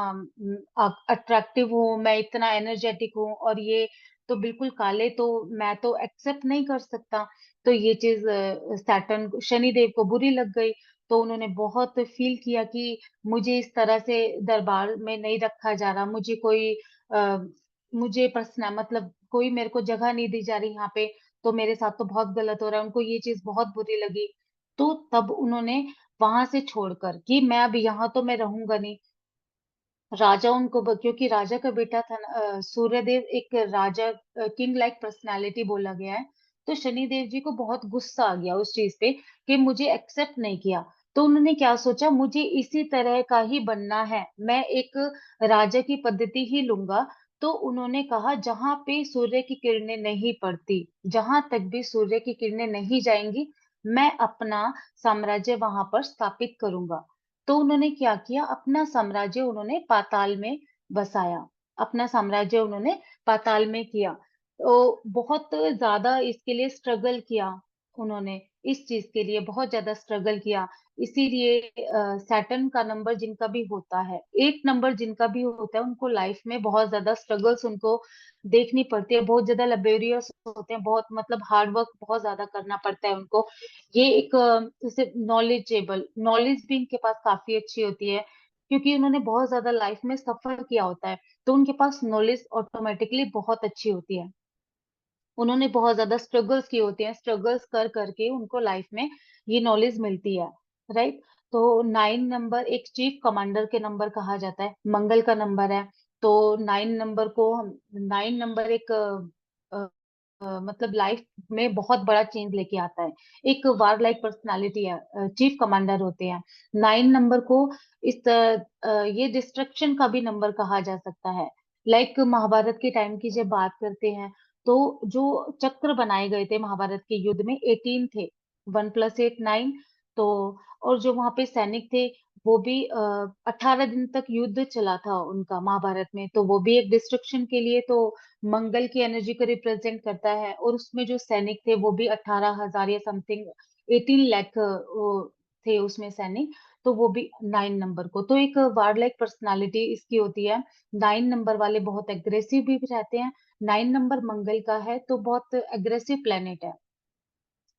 अट्रैक्टिव हूँ, मैं इतना एनर्जेटिक हूँ, और ये तो बिल्कुल काले, तो मैं तो एक्सेप्ट नहीं कर सकता। तो ये चीज सैटर्न शनि देव को बुरी लग गई। तो उन्होंने बहुत फील किया कि मुझे इस तरह से दरबार में नहीं रखा जा रहा, मुझे कोई मुझे पर्सनल मतलब कोई मेरे को जगह नहीं दी जा रही यहाँ पे, तो मेरे साथ तो बहुत गलत हो रहा है। उनको ये चीज बहुत बुरी लगी। तो तब उन्होंने वहां से छोड़कर कि मैं अब यहाँ तो मैं रहूंगा नहीं, राजा उनको क्योंकि राजा का बेटा था ना, सूर्यदेव एक राजा, किंग लाइक पर्सनालिटी बोला गया है। तो शनिदेव जी को बहुत गुस्सा आ गया उस चीज पे कि मुझे एक्सेप्ट नहीं किया। तो उन्होंने क्या सोचा, मुझे इसी तरह का ही बनना है, मैं एक राजा की पद्धति ही लूंगा। तो उन्होंने कहा जहां पे सूर्य की किरणें नहीं पड़ती, जहां तक भी सूर्य की किरणें नहीं जाएंगी, मैं अपना साम्राज्य वहां पर स्थापित करूंगा। तो उन्होंने क्या किया, अपना साम्राज्य उन्होंने पाताल में बसाया। अपना साम्राज्य उन्होंने पाताल में किया। तो बहुत ज्यादा इसके लिए स्ट्रगल किया। उन्होंने इस चीज के लिए बहुत ज्यादा स्ट्रगल किया। इसीलिए सैटर्न का नंबर जिनका भी होता है, 8 नंबर जिनका भी होता है, उनको लाइफ में बहुत ज्यादा स्ट्रगल्स उनको देखनी पड़ती है, बहुत ज्यादा लेबोरियस होते हैं, बहुत मतलब हार्ड वर्क बहुत ज्यादा करना पड़ता है उनको। ये एक जैसे नॉलेजेबल नॉलेज भी इनके पास काफी अच्छी होती है, क्योंकि उन्होंने बहुत ज्यादा लाइफ में सफर किया होता है, तो उनके पास नॉलेज ऑटोमेटिकली बहुत अच्छी होती है। उन्होंने बहुत ज्यादा स्ट्रगल्स किए होते हैं, स्ट्रगल्स कर करके उनको लाइफ में ये नॉलेज मिलती है, राइट। तो 9 नंबर एक चीफ कमांडर के नंबर कहा जाता है, मंगल का नंबर है। तो 9 नंबर को हम 9 नंबर एक मतलब लाइफ में बहुत बड़ा चेंज लेके आता है, एक वार लाइक पर्सनालिटी है, चीफ कमांडर होते हैं 9 नंबर को। ये डिस्ट्रक्शन का भी नंबर कहा जा सकता है। लाइक महाभारत के टाइम की जब बात करते हैं, तो जो चक्र बनाए गए थे महाभारत के युद्ध में 18 थे, 1 + 8 9। तो और जो वहां पे सैनिक थे, वो भी 18 दिन तक युद्ध चला था उनका महाभारत में, तो वो भी एक डिस्ट्रक्शन के लिए तो मंगल की एनर्जी को रिप्रेजेंट करता है। और उसमें जो सैनिक थे वो भी 18,000 या समथिंग 18 लाख थे उसमें सैनिक। तो वो भी 9 नंबर को, तो एक वार लाइक पर्सनालिटी इसकी होती है। 9 नंबर वाले बहुत एग्रेसिव भी रहते हैं। 9 नंबर मंगल का है तो बहुत एग्रेसिव प्लेनेट है,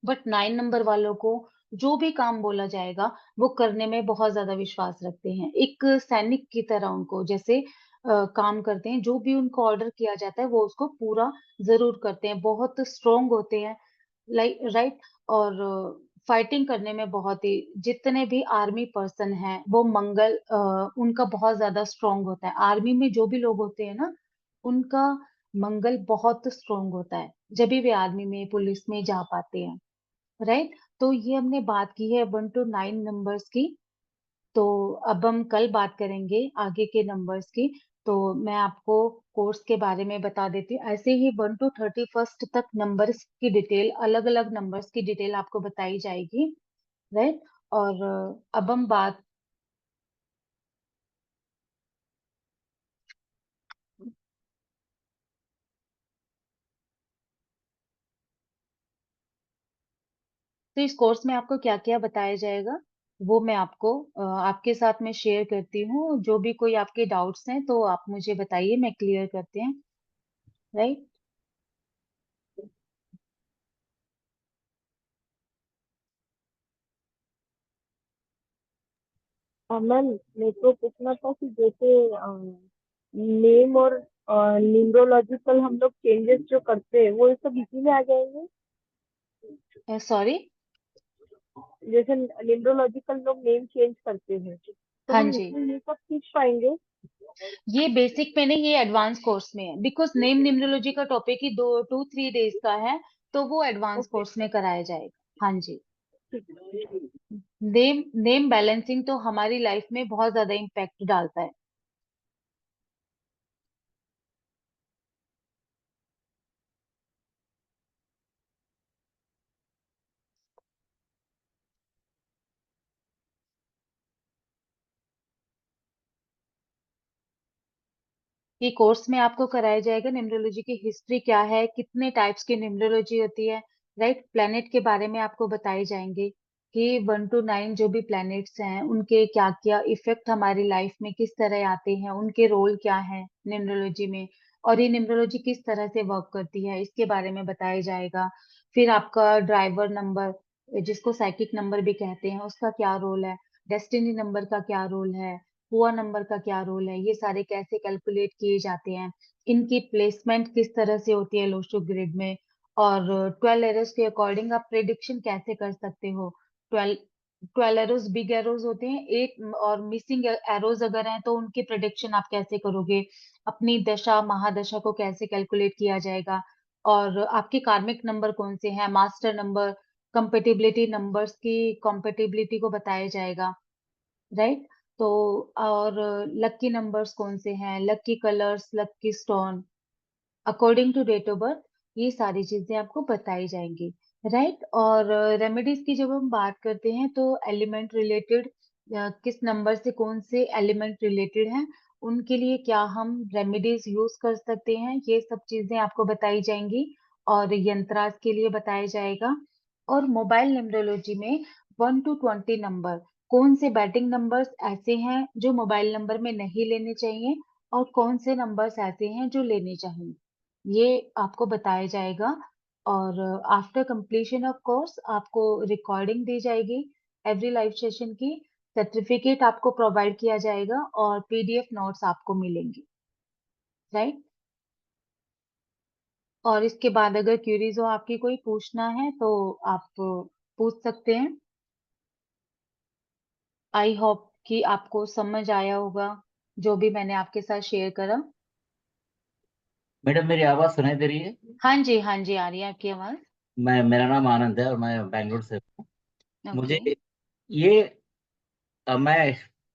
बट 9 नंबर वालों को जो भी काम बोला जाएगा वो करने में बहुत ज्यादा विश्वास रखते हैं, एक सैनिक की तरह उनको जैसे काम करते हैं, जो भी उनको ऑर्डर किया जाता है वो उसको पूरा जरूर करते हैं, बहुत स्ट्रोंग होते हैं, लाइक राइट। और फाइटिंग करने में बहुत ही, जितने भी आर्मी पर्सन हैं वो मंगल उनका बहुत ज्यादा स्ट्रोंग होता है। आर्मी में जो भी लोग होते हैं ना, उनका मंगल बहुत स्ट्रोंग होता है, जब भी वे आर्मी में पुलिस में जा पाते हैं, राइट। तो ये हमने बात की है 1 to 9 नंबर्स की। तो अब हम कल बात करेंगे आगे के नंबर्स की। तो मैं आपको कोर्स के बारे में बता देती हूँ, ऐसे ही 1 to 31 तक नंबर्स की डिटेल, अलग अलग नंबर्स की डिटेल आपको बताई जाएगी, राइट। और अब हम बात, तो इस कोर्स में आपको क्या क्या बताया जाएगा वो मैं आपको आपके साथ में शेयर करती हूँ। जो भी कोई आपके डाउट्स हैं तो आप मुझे बताइए, मैं क्लियर करते हैं, राइट। मैम, मेरे को पूछना था कि जैसे नेम और न्यूमरोलॉजिकल हम लोग चेंजेस जो करते हैं वो सब इसी में आ जाएंगे। सॉरी। जैसे न्यूमरोलॉजिकल लोग नेम चेंज करते हैं तो हाँ हम जी, इसमें ये सब सीख पाएंगे। ये बेसिक में नहीं, ये एडवांस कोर्स में है, बिकॉज नेम न्यूमरोलॉजी का टॉपिक ही 2 2 3 डेज का है, तो वो एडवांस ओके। कोर्स में कराया जाएगा। हाँ जी। ठीक है। नेम नेम बैलेंसिंग तो हमारी लाइफ में बहुत ज्यादा इम्पैक्ट डालता है। ये कोर्स में आपको कराया जाएगा न्यूमरोलॉजी की हिस्ट्री क्या है, कितने टाइप्स की न्यूमरोलॉजी होती है, राइट। प्लेनेट के बारे में आपको बताए जाएंगे कि 1 to 9 जो भी प्लैनेट्स हैं उनके क्या क्या इफेक्ट हमारी लाइफ में किस तरह आते हैं, उनके रोल क्या है न्यूमरोलॉजी में, और ये न्यूमरोलॉजी किस तरह से वर्क करती है इसके बारे में बताया जाएगा। फिर आपका ड्राइवर नंबर, जिसको साइकिक नंबर भी कहते हैं, उसका क्या रोल है, डेस्टिनी नंबर का क्या रोल है, हुआ नंबर का क्या रोल है, ये सारे कैसे कैलकुलेट किए जाते हैं, इनकी प्लेसमेंट किस तरह से होती है लोशो ग्रिड में। और 12 एरोज के अकॉर्डिंग आप प्रेडिक्शन कैसे कर सकते हो। 12 12 एरोज बिग एरोज होते हैं, एक और मिसिंग एरोज अगर हैं तो उनकी प्रेडिक्शन आप कैसे करोगे, अपनी दशा महादशा को कैसे कैलकुलेट किया जाएगा, और आपके कार्मिक नंबर कौन से हैं, मास्टर नंबर, कंपेटिबिलिटी नंबर्स की कंपेटिबिलिटी को बताया जाएगा, राइट। तो और लकी नंबर्स कौन से हैं, lucky colours, lucky stone, according to date of birth, ये सारी चीजें आपको बताई जाएंगी, राइट। और रेमेडीज की जब हम बात करते हैं तो एलिमेंट रिलेटेड, किस नंबर से कौन से एलिमेंट रिलेटेड हैं, उनके लिए क्या हम रेमेडीज यूज कर सकते हैं, ये सब चीजें आपको बताई जाएंगी। और यंत्रास के लिए बताया जाएगा। और मोबाइल न्यूमरोलॉजी में 1 to 20 नंबर, कौन से बैटिंग नंबर्स ऐसे हैं जो मोबाइल नंबर में नहीं लेने चाहिए और कौन से नंबर्स ऐसे हैं जो लेने चाहिए, ये आपको बताया जाएगा। और आफ्टर कंप्लीशन ऑफ कोर्स आपको रिकॉर्डिंग दी जाएगी एवरी लाइव सेशन की, सर्टिफिकेट आपको प्रोवाइड किया जाएगा और पीडीएफ नोट्स आपको मिलेंगे, राइट। और इसके बाद अगर क्यूरीज हो आपकी कोई पूछना है तो आप पूछ सकते हैं। आई होप कि आपको समझ आया होगा जो भी मैंने आपके साथ शेयर करा। मैडम मेरी आवाज सुनाई दे रही है? हाँ जी, हाँ जी, आ रही है आपकी आवाज। मेरा नाम आनंद है और मैं बैंगलोर से हूँ। ओके। मुझे ये मैं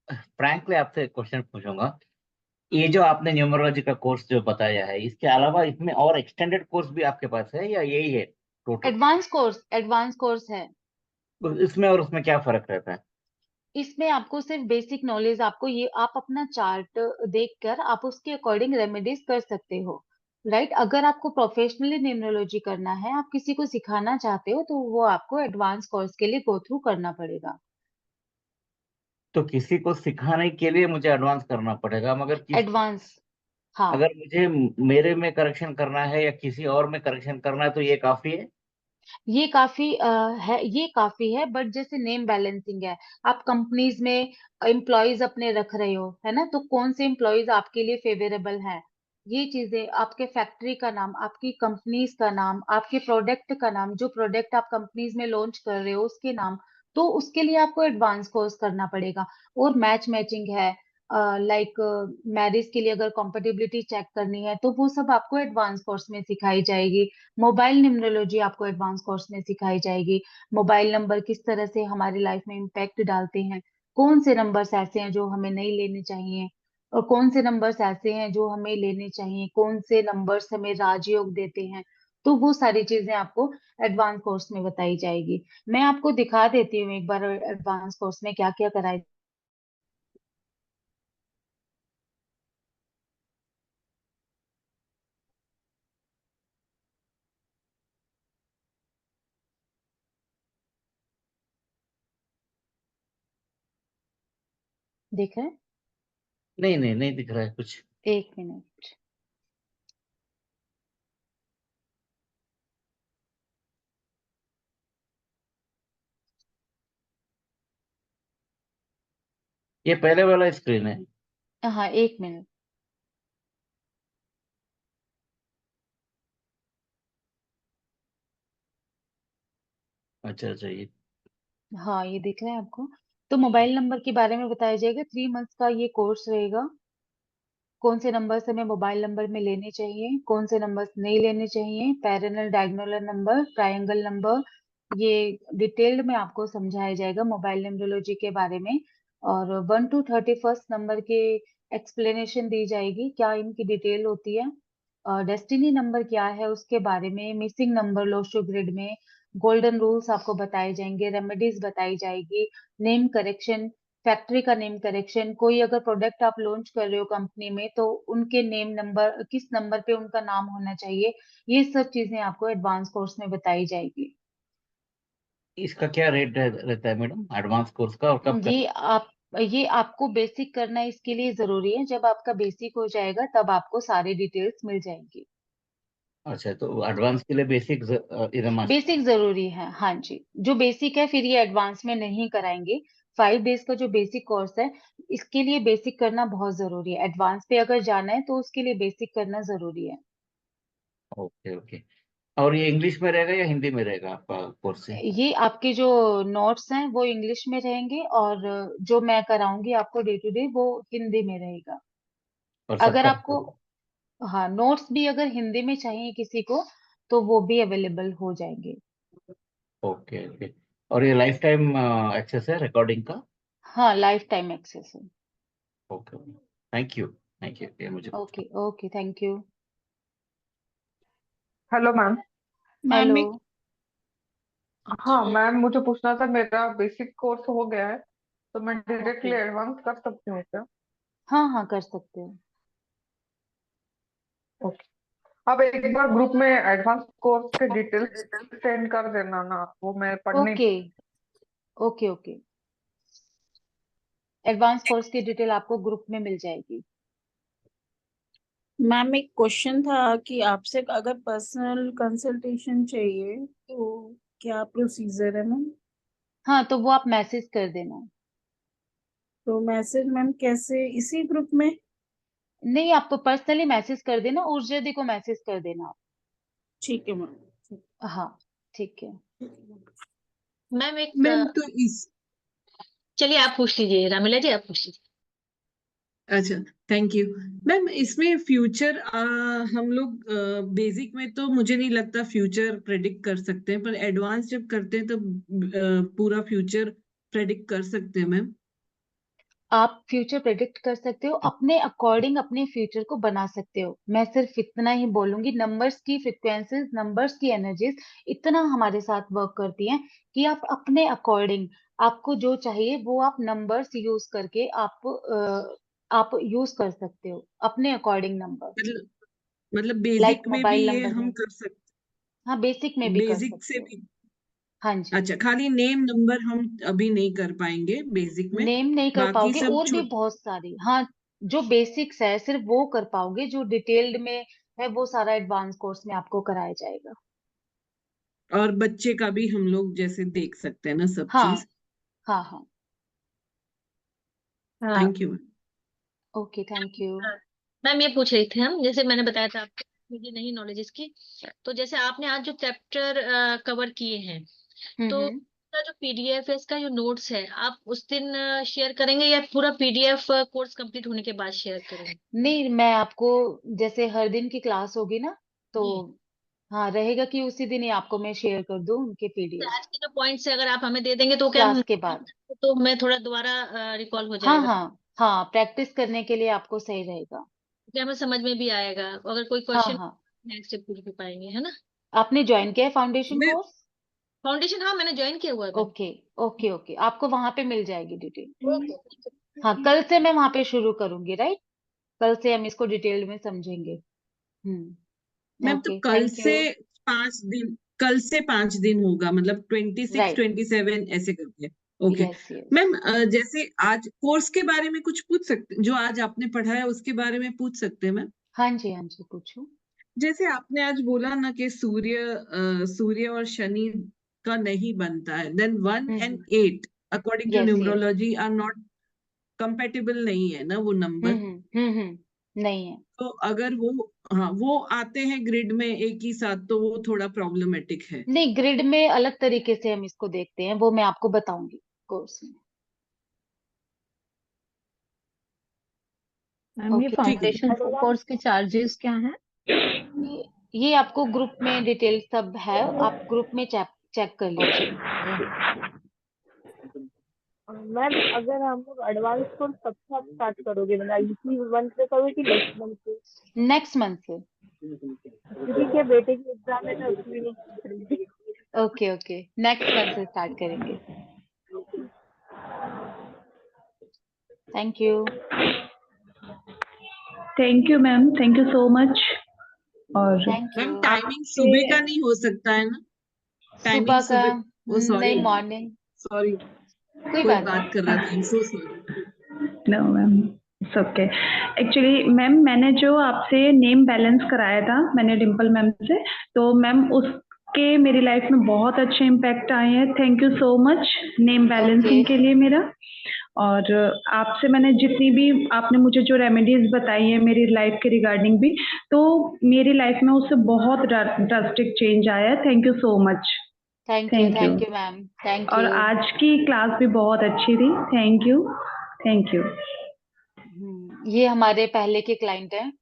फ्रैंकली आपसे क्वेश्चन पूछूंगा। ये जो आपने न्यूमरोलॉजी का कोर्स जो बताया है, इसके अलावा इसमें और एक्सटेंडेड कोर्स भी आपके पास है या यही है टोटल? एडवांस कोर्स है। इसमें और उसमें क्या फर्क रहता है? इसमें आपको सिर्फ बेसिक नॉलेज, आपको ये आप अपना चार्ट देखकर आप उसके अकॉर्डिंग रेमेडीज कर सकते हो, राइट। अगर आपको प्रोफेशनली न्यूमरोलॉजी करना है, आप किसी को सिखाना चाहते हो, तो वो आपको एडवांस कोर्स के लिए गो थ्रू करना पड़ेगा। तो किसी को सिखाने के लिए मुझे एडवांस करना पड़ेगा, मगर एडवांस, हाँ। अगर मुझे मेरे में करेक्शन करना है या किसी और में करेक्शन करना है तो ये काफी है? ये काफी है, ये काफी है, बट जैसे नेम बैलेंसिंग है, आप कंपनीज में एम्प्लॉयज अपने रख रहे हो, है ना, तो कौन से एम्प्लॉयज आपके लिए फेवरेबल है, ये चीजें, आपके फैक्ट्री का नाम, आपकी कंपनीज का नाम, आपके प्रोडक्ट का नाम, जो प्रोडक्ट आप कंपनीज में लॉन्च कर रहे हो उसके नाम, तो उसके लिए आपको एडवांस कोर्स करना पड़ेगा। और मैचिंग है, लाइक मैरिज के लिए अगर कॉम्पेटिबिलिटी चेक करनी है तो वो सब आपको एडवांस कोर्स में सिखाई जाएगी। मोबाइल न्यूमरोलॉजी आपको एडवांस कोर्स में सिखाई जाएगी। मोबाइल नंबर किस तरह से हमारी लाइफ में इम्पैक्ट डालते हैं, कौन से नंबर्स ऐसे हैं जो हमें नहीं लेने चाहिए और कौन से नंबर्स ऐसे हैं जो हमें लेने चाहिए, कौन से नंबर्स हमें राजयोग देते हैं, तो वो सारी चीजें आपको एडवांस कोर्स में बताई जाएगी। मैं आपको दिखा देती हूँ एक बार एडवांस कोर्स में क्या क्या कराया। देख रहे हैं? नहीं नहीं नहीं दिख रहा है कुछ। एक मिनट। ये पहले वाला स्क्रीन है? हाँ, एक मिनट। अच्छा अच्छा, ये हाँ, ये दिख रहा है आपको। तो मोबाइल नंबर के बारे में बताया जाएगा, 3 मंथ्स का ये कोर्स रहेगा। कौन से नंबर्स हमें मोबाइल नंबर में लेने चाहिए, कौन से नंबर्स नहीं लेने चाहिए, parallel diagonal number, triangle number, ये डिटेल्ड में आपको समझाया जाएगा मोबाइल न्यूमरोलॉजी के बारे में। और 1 to 31 नंबर के एक्सप्लेनेशन दी जाएगी, क्या इनकी डिटेल होती है, डेस्टिनी नंबर क्या है उसके बारे में, मिसिंग नंबर लोशो ग्रिड में, गोल्डन रूल्स आपको बताए जाएंगे, रेमेडीज बताई जाएगी, नेम करेक्शन, फैक्ट्री का नेम करेक्शन, कोई अगर प्रोडक्ट आप लॉन्च कर रहे हो कंपनी में तो उनके नेम नंबर, किस नंबर पे उनका नाम होना चाहिए, ये सब चीजें आपको एडवांस कोर्स में बताई जाएगी। इसका क्या रेट रहता है मैडम, एडवांस कोर्स का, और कब कर? ये आप ये आपको बेसिक करना इसके लिए जरूरी है, जब आपका बेसिक हो जाएगा तब आपको सारी डिटेल्स मिल जाएंगी। अच्छा, तो एडवांस के लिए बेसिक इधर मास्टर? बेसिक जरूरी है, हाँ जी। जो बेसिक है फिर ये एडवांस में नहीं कराएंगे। 5 डेज का जो बेसिक कोर्स है, इसके लिए बेसिक करना बहुत जरूरी है। एडवांस पे अगर जाना है तो उसके लिए बेसिक करना जरूरी है। Okay okay. और ये इंग्लिश में रहेगा या हिंदी में रहेगा आपका कोर्स से? ये आपके जो नोट्स हैं वो इंग्लिश में रहेंगे और जो मैं कराऊंगी आपको डे टू डे वो हिंदी में रहेगा। और अगर सबका? आपको, हाँ, नोट्स भी अगर हिंदी में चाहिए किसी को तो वो भी अवेलेबल हो जाएंगे। Okay okay. और ये लाइफ टाइम एक्सेस है रिकॉर्डिंग का? हाँ, लाइफ टाइम एक्सेस है। ओके। थैंक यू, ये मुझे। Okay okay, thank you. Hello ma'am. Hello. हाँ मैम, मुझे पूछना था, मेरा बेसिक कोर्स हो गया है तो मैं डायरेक्टली ओके, एडवांस कर सकती हूँ क्या? हाँ हाँ, कर सकते हो। ओके। अब एक बार ग्रुप में एडवांस कोर्स के डिटेल्स सेंड कर देना ना, वो मैं पढ़ने okay okay okay, advance course की डिटेल आपको ग्रुप में मिल जाएगी। मैम एक क्वेश्चन था कि आपसे अगर पर्सनल कंसल्टेशन चाहिए तो क्या प्रोसीजर है मैम? हाँ, तो वो आप मैसेज कर देना। तो मैसेज मैम कैसे, इसी ग्रुप में? नहीं, आप पर्सनली मैसेज कर देना, ऊर्जा दी को मैसेज कर देना आप। ठीक है मैम। हाँ ठीक है। मैम एक मैम तो इस चलिए आप पूछ लीजिए, रामिला जी आप पूछ लीजिए। अच्छा, थैंक यू मैम। इसमें फ्यूचर हम लोग बेसिक में तो मुझे नहीं लगता फ्यूचर प्रेडिक्ट कर सकते हैं, पर एडवांस जब करते हैं तो पूरा फ्यूचर प्रेडिक्ट कर सकते हैं मैम। आप फ्यूचर प्रेडिक्ट कर सकते हो, अपने अकॉर्डिंग अपने फ्यूचर को बना सकते हो। मैं सिर्फ इतना ही बोलूंगी, नंबर्स की फ्रिक्वेंसीज, नंबर्स की एनर्जीज इतना हमारे साथ वर्क करती हैं कि आप अपने अकॉर्डिंग, आपको जो चाहिए वो आप नंबर्स यूज करके आप यूज कर सकते हो अपने अकॉर्डिंग नंबर, मतलब लाइक बेसिक में भी मोबाइल ये नंबर हम में। कर सकते, हाँ, बेसिक में भी कर बेसिक से सकते हो। भी। हाँ जी, अच्छा, खाली नेम नंबर हम अभी नहीं कर पाएंगे बेसिक में, नेम नहीं कर बाकी पाओगे, सब और भी बहुत सारी, हाँ, जो बेसिक्स है सिर्फ वो कर पाओगे, जो डिटेल्ड में है वो सारा एडवांस कोर्स में आपको कराया जाएगा। और बच्चे का भी हम लोग जैसे देख सकते हैं ना सब हाँ चीज। हाँ हाँ। हाँ thank you. Okay, thank you. Ma'am ये पूछ रही थी हम, जैसे मैंने बताया था आपको मुझे नहीं नॉलेज इसकी, तो जैसे आपने आज जो चैप्टर कवर किए हैं, तो हम्म। इसका जो पीडीएफ है, इसका जो नोट्स है, आप उस दिन शेयर करेंगे या पूरा पीडीएफ कोर्स कंप्लीट होने के बाद शेयर करेंगे? नहीं, मैं आपको, जैसे हर दिन की क्लास होगी ना, तो जी। हाँ रहेगा कि उसी दिन ही आपको मैं शेयर कर दूं उनके तो पीडीएफ आज के जो पॉइंट्स है अगर आप हमें दे देंगे तो क्या हम, क्लास के बाद। तो हमें थोड़ा दोबारा रिकॉल हो हाँ जाएगा, हाँ हाँ, प्रैक्टिस करने के लिए आपको सही रहेगा। कि हमें समझ में भी आएगा, अगर कोई हाँ क्वेश्चन हाँ। नेक्स्ट से पूछ भी पाएंगे, है ना? आपने ज्वाइन किया है फाउंडेशन मैं कोर्स? फाउंडेशन, हाँ मैंने ज्वाइन किया हुआ है मैम। ओके ओके ओके, आपको वहां पे मिल जाएगी डिटेल। ओके। हाँ, कल से मैं वहां पे शुरू करूंगी, राइट? कल से हम इसको डिटेल में समझेंगे। मैम तो ओके, थैंक यू। 5 दिन, कल से 5 दिन होगा, मतलब 26 राइट, 27 ऐसे करके। Okay yes yes. मैम, जैसे आज कोर्स के बारे में कुछ पूछ सकते, जो आज आपने पढ़ा है उसके बारे में पूछ सकते हैं मैम? हाँ जी पूछो। जैसे आपने आज बोला ना कि सूर्य और शनि का नहीं बनता है, then 1 and 8 according to yes yes. Numerology are not compatible, नहीं है ना वो नंबर। नहीं है। तो अगर वो, हाँ, वो आते हैं ग्रिड में एक ही साथ, तो वो थोड़ा प्रॉब्लमेटिक है। नहीं, ग्रिड में अलग तरीके से हम इसको देखते हैं, वो मैं आपको बताऊंगी कोर्स में। मैम ये ओके, ठीक है। फाउंडेशन कोर्स के चार्जेस क्या हैं? ये आपको ग्रुप में डिटेल सब है, आप ग्रुप में चेक चेक कर लीजिए। मैम अगर हम लोग एडवांस कोर्स कब से आप स्टार्ट करोगे, मतलब इसी मंथ से करोगे कि नेक्स्ट मंथ से? नेक्स्ट मंथ से। क्योंकि क्या बेटे की एग्जाम है ना, उसमें नहीं पूछ रही थी। ओके ओके, नेक्स्ट मंथ से स्टार्ट करेंगे। Thank you. Thank you ma'am, thank you so much. और थैंक मैम यू। टाइमिंग सुबह का नहीं हो सकता है ना? टाइमिंग सुबह का? सुबह, ओ सॉरी, नहीं, मॉर्निंग। सॉरी, कोई कोई बात बात कर रहा था, I am so sorry. No ma'am, it's okay. Actually ma'am मैंने जो आपसे नेम बैलेंस कराया था, मैंने डिम्पल मैम से, तो मैम उसके मेरी लाइफ में बहुत अच्छे इम्पैक्ट आए हैं। Thank you so much name balancing के लिए मेरा। और आपसे मैंने जितनी भी आपने मुझे जो रेमेडीज बताई है मेरी लाइफ के रिगार्डिंग भी, तो मेरी लाइफ में उससे बहुत ड्रास्टिक चेंज आया है। Thank you so much. Thank you thank you. Ma'am, thank और यू। आज की क्लास भी बहुत अच्छी थी। Thank you, thank you. ये हमारे पहले के क्लाइंट हैं।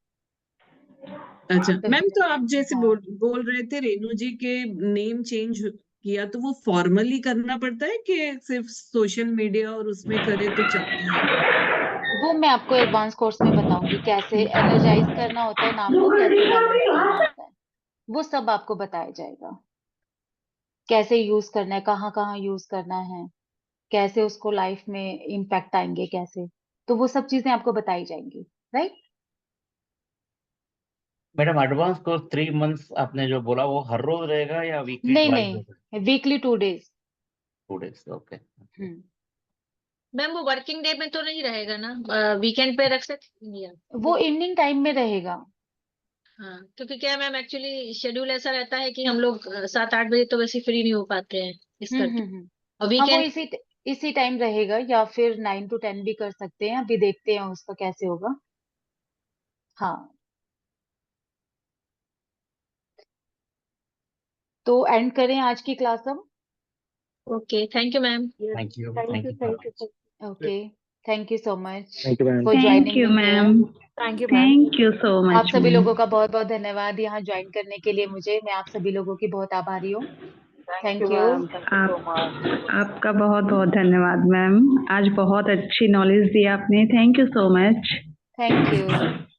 अच्छा तो मैम, तो आप जैसे हाँ, बोल रहे थे रेणु जी के नेम चेंज किया, तो वो फॉर्मली करना पड़ता है कि सिर्फ सोशल मीडिया और उसमें करे तो चलता है? वो मैं आपको एडवांस कोर्स में बताऊंगी, कैसे एनर्जाइज करना होता है नाम को, कैसे बैलेंस करना होता है, वो सब आपको बताया जाएगा। कैसे यूज करना है, कहाँ कहाँ यूज करना है, कैसे उसको लाइफ में इम्पैक्ट आएंगे कैसे, तो वो सब चीजें आपको बताई जाएंगी, right? Madam advance course 3 months आपने जो बोला वो हर रोज रहेगा या वीकली नहीं ट्वाइस नहीं, weekly 2 days. 2 days? Okay. Ma'am वो वर्किंग डे में तो नहीं रहेगा ना, वीकेंड पे रख सकते हैं या? वो इवनिंग टाइम में रहेगा। हाँ, क्योंकि क्या मैम एक्चुअली शेड्यूल ऐसा रहता है कि हम लोग 7-8 बजे तो वैसे फ्री नहीं हो पाते हैं इस करके, और हाँ, वो वीकेंड इसी टाइम रहेगा, या फिर 9 to 10 भी कर सकते हैं, अभी देखते हैं उसका कैसे होगा। हाँ, तो एंड करें आज की क्लास अब। Okay, thank you ma'am. Yes. Thank you Thank thank you. You Thank you. Okay, thank you so much thank you ma'am. For thank joining you in ma'am, here. Thank you ma'am. Thank you so आप मच सभी मैम। लोगों का बहुत बहुत धन्यवाद यहाँ ज्वाइन करने के लिए मुझे। मैं आप सभी लोगों की बहुत आभारी हूँ। Thank you, thank you. ma'am. Thank you so आप much. आपका बहुत बहुत धन्यवाद मैम, आज बहुत अच्छी नॉलेज दी आपने, thank you so much. Thank you.